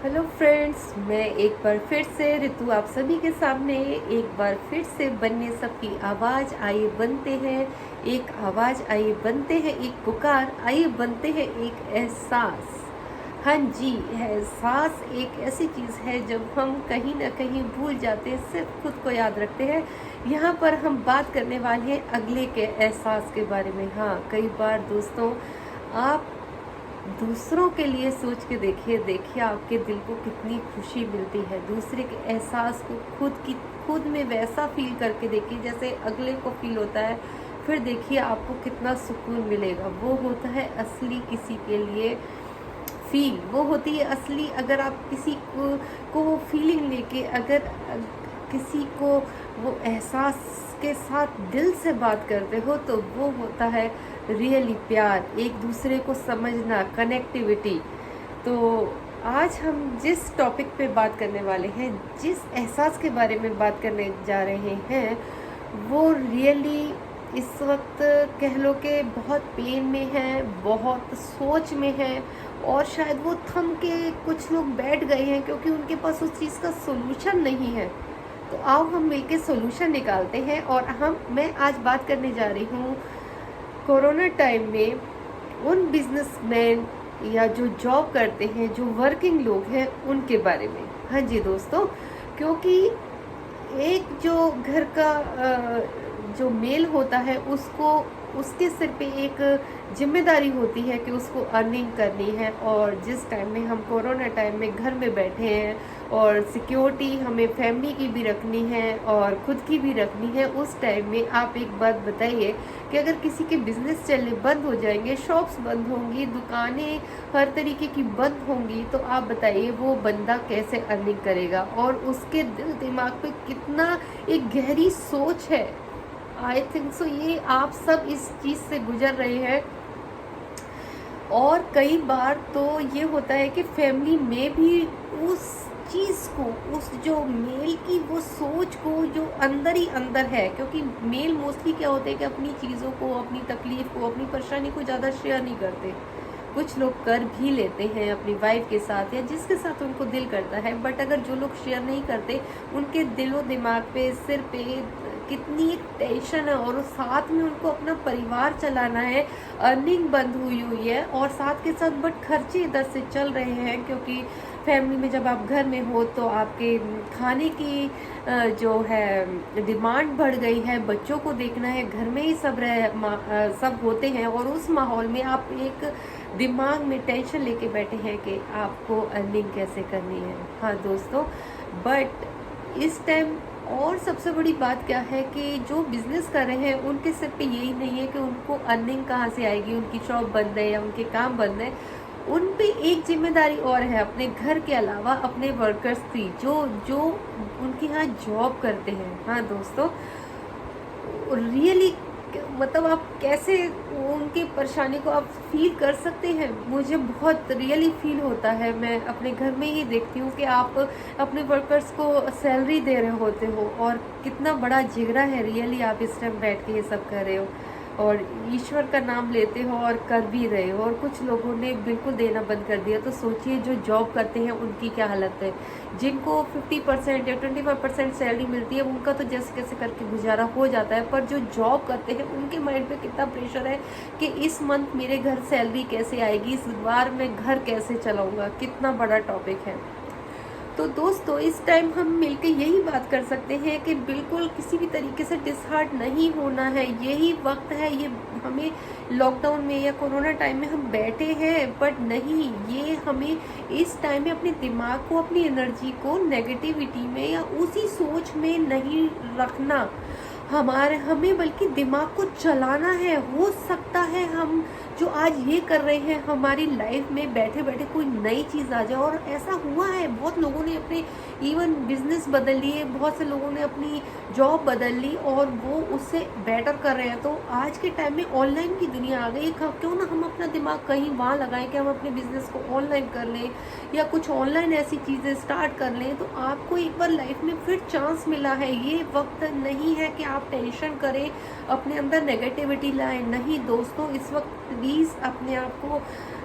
Hello friends, मैं एक बार फिर से ऋतु आप सभी के सामने एक बार फिर से बनने सबकी आवाज़ आइए बनते हैं। एक आवाज़ आइए बनते हैं, एक पुकार आइए बनते हैं, एक एहसास। हाँ जी, एहसास एक ऐसी चीज़ है जब हम कहीं ना कहीं भूल जाते हैं, सिर्फ खुद को याद रखते हैं। यहाँ पर हम बात करने वाले हैं अगले के एहसास के बारे में। हाँ, कई बार दोस्तों, आप दूसरों के लिए सोच के देखिए देखिए आपके दिल को कितनी खुशी मिलती है। दूसरे के एहसास को खुद में वैसा फील करके देखिए जैसे अगले को फील होता है। फिर देखिए आपको कितना सुकून मिलेगा। वो होता है असली किसी के लिए फील, वो होती है असली। अगर आप किसी को वो फीलिंग लेके अगर किसी को वो एहसास के साथ दिल से बात करते हो तो वो होता है रियली प्यार, एक दूसरे को समझना, कनेक्टिविटी। तो आज हम जिस टॉपिक पे बात करने वाले हैं, जिस एहसास के बारे में बात करने जा रहे हैं, वो रियली इस वक्त कह लो कि बहुत पेन में है, बहुत सोच में है, और शायद वो थम के कुछ लोग बैठ गए हैं क्योंकि उनके पास उस चीज़ का सोल्यूशन नहीं है। तो आओ हम मिलके सोल्यूशन निकालते हैं। और मैं आज बात करने जा रही हूँ कोरोना टाइम में उन बिजनेसमैन या जो जॉब करते हैं, जो वर्किंग लोग हैं, उनके बारे में। हाँ जी दोस्तों, क्योंकि एक जो घर का जो मेल होता है, उसको उसके सिर पे एक जिम्मेदारी होती है कि उसको अर्निंग करनी है। और जिस टाइम में हम कोरोना टाइम में घर में बैठे हैं और सिक्योरिटी हमें फैमिली की भी रखनी है और खुद की भी रखनी है, उस टाइम में आप एक बात बताइए कि अगर किसी के बिजनेस चलने बंद हो जाएंगे, शॉप्स बंद होंगी, दुकानें हर तरीके की बंद होंगी, तो आप बताइए वो बंदा कैसे अर्निंग करेगा। और उसके दिल दिमाग पे कितना एक गहरी सोच है। आई थिंक सो ये आप सब इस चीज़ से गुजर रहे हैं। और कई बार तो ये होता है कि फैमिली में भी उस चीज़ को, उस जो मेल की वो सोच को जो अंदर ही अंदर है, क्योंकि मेल मोस्टली क्या होते हैं कि अपनी चीज़ों को, अपनी तकलीफ को, अपनी परेशानी को ज़्यादा शेयर नहीं करते। कुछ लोग कर भी लेते हैं अपनी वाइफ के साथ या जिसके साथ उनको दिल करता है, बट अगर जो लोग शेयर नहीं करते, उनके दिलो दिमाग पे, सिर पे कितनी एक टेंशन है, और साथ में उनको अपना परिवार चलाना है। अर्निंग बंद हुई हुई है और साथ के साथ बट खर्चे इधर से चल रहे हैं, क्योंकि फैमिली में जब आप घर में हो तो आपके खाने की जो है डिमांड बढ़ गई है, बच्चों को देखना है, घर में ही सब होते हैं, और उस माहौल में आप एक दिमाग में टेंशन लेके बैठे हैं कि आपको अर्निंग कैसे करनी है। हाँ दोस्तों, बट इस टाइम और सबसे बड़ी बात क्या है कि जो बिजनेस कर रहे हैं उनके सिर पे यही नहीं है कि उनको अर्निंग कहाँ से आएगी, उनकी शॉप बंद है या उनके काम बंद है। उन पे एक जिम्मेदारी और है अपने घर के अलावा अपने वर्कर्स की, जो जो उनके यहाँ जॉब करते हैं। हाँ दोस्तों, रियली मतलब आप कैसे उनकी परेशानी को आप फील कर सकते हैं। मुझे बहुत रियली फील होता है। मैं अपने घर में ही देखती हूँ कि आप अपने वर्कर्स को सैलरी दे रहे होते हो, और कितना बड़ा जिगरा है रियली आप इस टाइम बैठ के ये सब कर रहे हो और ईश्वर का नाम लेते हो और कर भी रहे हो। और कुछ लोगों ने बिल्कुल देना बंद कर दिया, तो सोचिए जो जॉब करते हैं उनकी क्या हालत है। जिनको 50% या 25% सैलरी मिलती है, उनका तो जैसे कैसे करके गुजारा हो जाता है, पर जो जॉब करते हैं उनके माइंड पे कितना प्रेशर है कि इस मंथ मेरे घर सैलरी कैसे आएगी, इस बार मैं घर कैसे चलाऊंगा। कितना बड़ा टॉपिक है। तो दोस्तों, इस टाइम हम मिलकर यही बात कर सकते हैं कि बिल्कुल किसी भी तरीके से डिसहार्ट नहीं होना है। यही वक्त है, ये हमें लॉकडाउन में या कोरोना टाइम में हम बैठे हैं, बट नहीं, ये हमें इस टाइम में अपने दिमाग को, अपनी एनर्जी को नेगेटिविटी में या उसी सोच में नहीं रखना। हमें बल्कि दिमाग को चलाना है। हो सकता है हम जो आज ये कर रहे हैं, हमारी लाइफ में बैठे बैठे कोई नई चीज़ आ जाए। और ऐसा हुआ है, बहुत लोगों ने अपने इवन बिजनेस बदल लिए, बहुत से लोगों ने अपनी जॉब बदल ली और वो उससे बेटर कर रहे हैं। तो आज के टाइम में ऑनलाइन की दुनिया आ गई, क्यों ना हम अपना दिमाग कहीं वहाँ लगाएं कि हम अपने बिजनेस को ऑनलाइन कर लें या कुछ ऑनलाइन ऐसी चीज़ें स्टार्ट कर लें। तो आपको एक बार लाइफ में फिर चांस मिला है। ये वक्त नहीं है कि आप टेंशन करें, अपने अंदर नेगेटिविटी लाएं। नहीं दोस्तों, इस वक्त प्लीज़ अपने आप को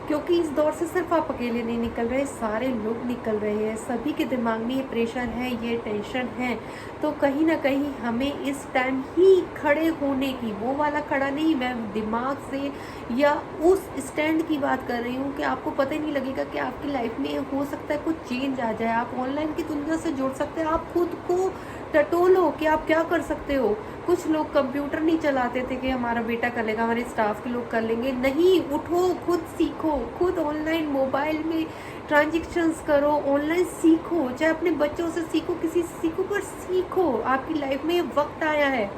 क्योंकि इस दौर से सिर्फ आप अकेले नहीं निकल रहे, सारे लोग निकल रहे हैं, सभी के दिमाग में ये प्रेशर है, ये टेंशन है। तो कहीं ना कहीं हमें इस टाइम ही खड़े होने की, वो वाला खड़ा नहीं, मैं दिमाग से या उस स्टैंड की बात कर रही हूँ कि आपको पता ही नहीं लगेगा कि आपकी लाइफ में हो सकता है कुछ चेंज आ जाए, आप ऑनलाइन की दुनिया से जुड़ सकते हैं, आप खुद को टटोलो कि आप क्या कर सकते हो। कुछ लोग कंप्यूटर नहीं चलाते थे कि हमारा बेटा कर लेगा, हमारे स्टाफ के लोग कर लेंगे, नहीं, उठो, खुद सीखो, खुद ऑनलाइन मोबाइल में ट्रांजेक्शन्स करो, ऑनलाइन सीखो, चाहे अपने बच्चों से सीखो, किसी से सीखो, पर सीखो। आपकी लाइफ में वक्त आया है,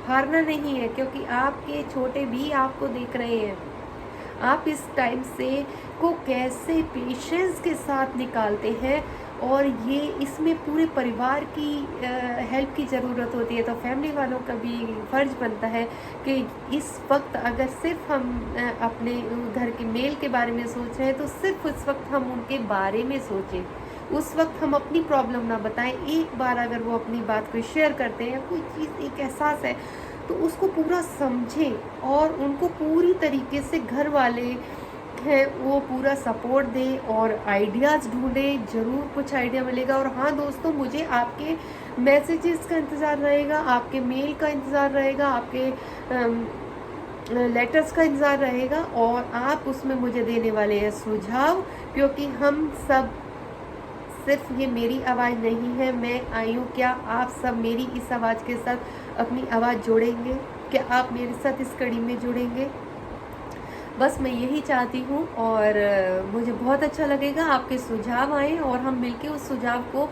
हारना नहीं है, क्योंकि आपके छोटे भी आपको देख रहे हैं। आप इस टाइम से को कैसे पेशेंस के साथ निकालते हैं, और ये इसमें पूरे परिवार की हेल्प की ज़रूरत होती है। तो फैमिली वालों का भी फ़र्ज़ बनता है कि इस वक्त अगर सिर्फ हम अपने घर के मेल के बारे में सोच रहे हैं, तो सिर्फ उस वक्त हम उनके बारे में सोचें, उस वक्त हम अपनी प्रॉब्लम ना बताएं। एक बार अगर वो अपनी बात को शेयर करते हैं, कोई चीज़ एक एहसास है, तो उसको पूरा समझें और उनको पूरी तरीके से घर वाले है वो पूरा सपोर्ट दे और आइडियाज़ ढूंढे, ज़रूर कुछ आइडिया मिलेगा। और हाँ दोस्तों, मुझे आपके मैसेजेस का इंतज़ार रहेगा, आपके मेल का इंतज़ार रहेगा, आपके लेटर्स का इंतज़ार रहेगा, और आप उसमें मुझे देने वाले हैं सुझाव, क्योंकि हम सब, सिर्फ ये मेरी आवाज़ नहीं है, मैं आई हूँ, क्या आप सब मेरी इस आवाज़ के साथ अपनी आवाज़ जोड़ेंगे? क्या आप मेरे साथ इस कड़ी में जुड़ेंगे? बस मैं यही चाहती हूँ, और मुझे बहुत अच्छा लगेगा आपके सुझाव आए और हम मिलके उस सुझाव को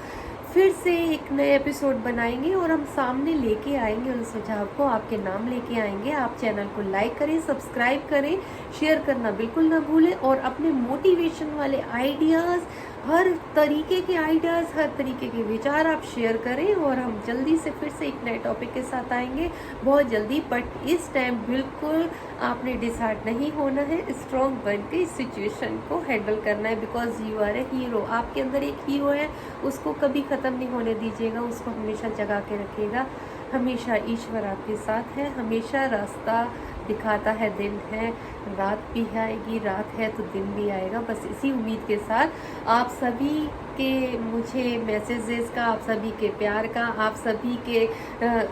फिर से एक नए एपिसोड बनाएंगे, और हम सामने लेके आएंगे उन सुझाव को, आपके नाम लेके आएंगे। आप चैनल को लाइक करें, सब्सक्राइब करें, शेयर करना बिल्कुल ना भूलें, और अपने मोटिवेशन वाले आइडियाज़, हर तरीके के आइडियाज़, हर तरीके के विचार आप शेयर करें, और हम जल्दी से फिर से एक नए टॉपिक के साथ आएंगे बहुत जल्दी। बट इस टाइम बिल्कुल आपने डिसहार्ट नहीं होना है, स्ट्रॉन्ग बन के इस सिचुएशन को हैंडल करना है, because you are a hero. आपके अंदर एक हीरो है, उसको कभी ख़त्म नहीं होने दीजिएगा, उसको हमेशा जगा के रखिएगा। हमेशा ईश्वर आपके साथ है, हमेशा रास्ता दिखाता है, दिन है, रात भी आएगी, रात है तो दिन भी आएगा। बस इसी उम्मीद के साथ आप सभी के मुझे मैसेजेस का, आप सभी के प्यार का, आप सभी के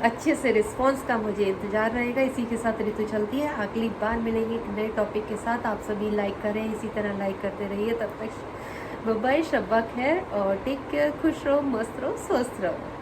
अच्छे से रिस्पांस का मुझे इंतज़ार रहेगा। इसी के साथ ऋतु चलती है, अगली बार मिलेंगे एक नए टॉपिक के साथ। आप सभी लाइक करें, इसी तरह लाइक करते रहिए। तब तक बाय बाय, शब्बा खैर, और टेक केयर, खुश रहो, मस्त रहो, स्वस्थ रहो।